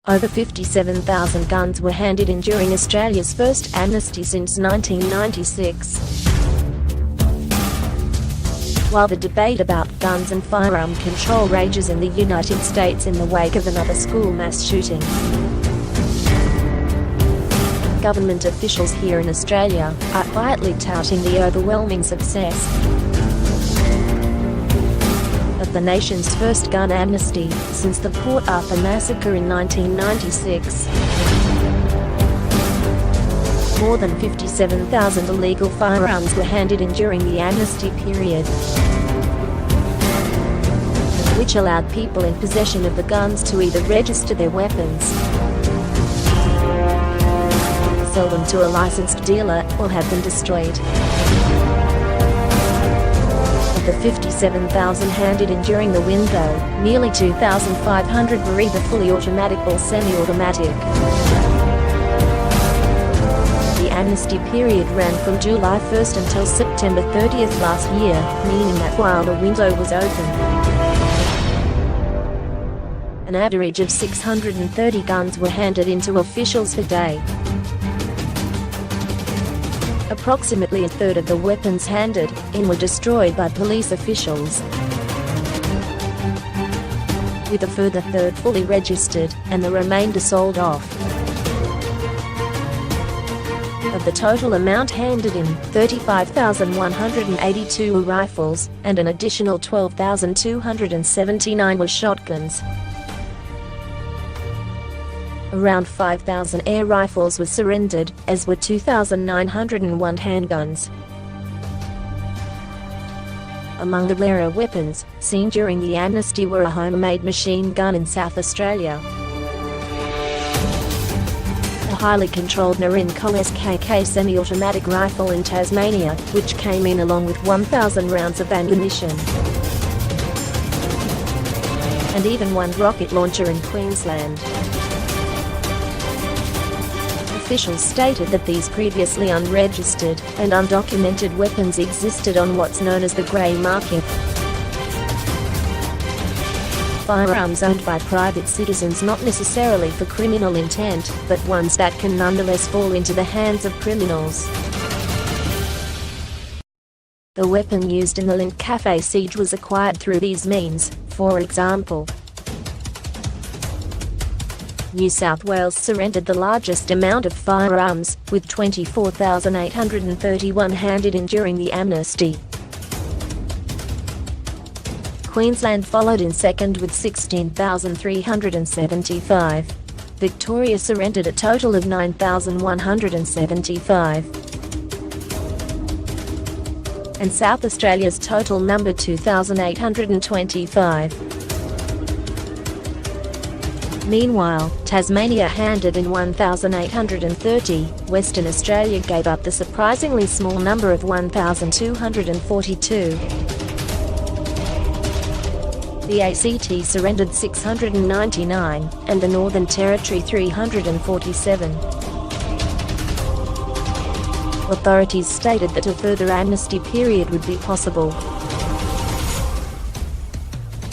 Over 57,000 guns were handed in during Australia's first amnesty since 1996. While the debate about guns and firearm control rages in the United States in the wake of another school mass shooting, government officials here in Australia are quietly touting the overwhelming success of the nation's first gun amnesty since the Port Arthur massacre in 1996. More than 57,000 illegal firearms were handed in during the amnesty period, which allowed people in possession of the guns to either register their weapons, sell them to a licensed dealer, or have them destroyed. Of the 57,000 handed in during the window, nearly 2,500 were either fully automatic or semi-automatic. The amnesty period ran from July 1st until September 30th last year, meaning that while the window was open, an average of 630 guns were handed in to officials per day. Approximately a third of the weapons handed in were destroyed by police officials, with a further third fully registered, and the remainder sold off. Of the total amount handed in, 35,182 were rifles, and an additional 12,279 were shotguns. Around 5,000 air rifles were surrendered, as were 2,901 handguns. Among the rarer weapons seen during the amnesty were a homemade machine gun in South Australia, a highly controlled Norinco SKK semi-automatic rifle in Tasmania, which came in along with 1,000 rounds of ammunition, and even one rocket launcher in Queensland. Officials stated that these previously unregistered and undocumented weapons existed on what's known as the grey market, firearms owned by private citizens not necessarily for criminal intent, but ones that can nonetheless fall into the hands of criminals. The weapon used in the Link Cafe siege was acquired through these means. For example, New South Wales surrendered the largest amount of firearms, with 24,831 handed in during the amnesty. Queensland followed in second with 16,375. Victoria surrendered a total of 9,175. And South Australia's total number 2,825. Meanwhile, Tasmania handed in 1,830, Western Australia gave up the surprisingly small number of 1,242. The ACT surrendered 699, and the Northern Territory 347. Authorities stated that a further amnesty period would be possible,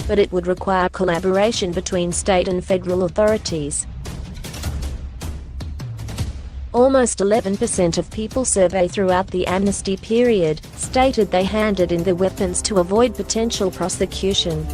but it would require collaboration between state and federal authorities. Almost 11% of people surveyed throughout the amnesty period stated they handed in their weapons to avoid potential prosecution.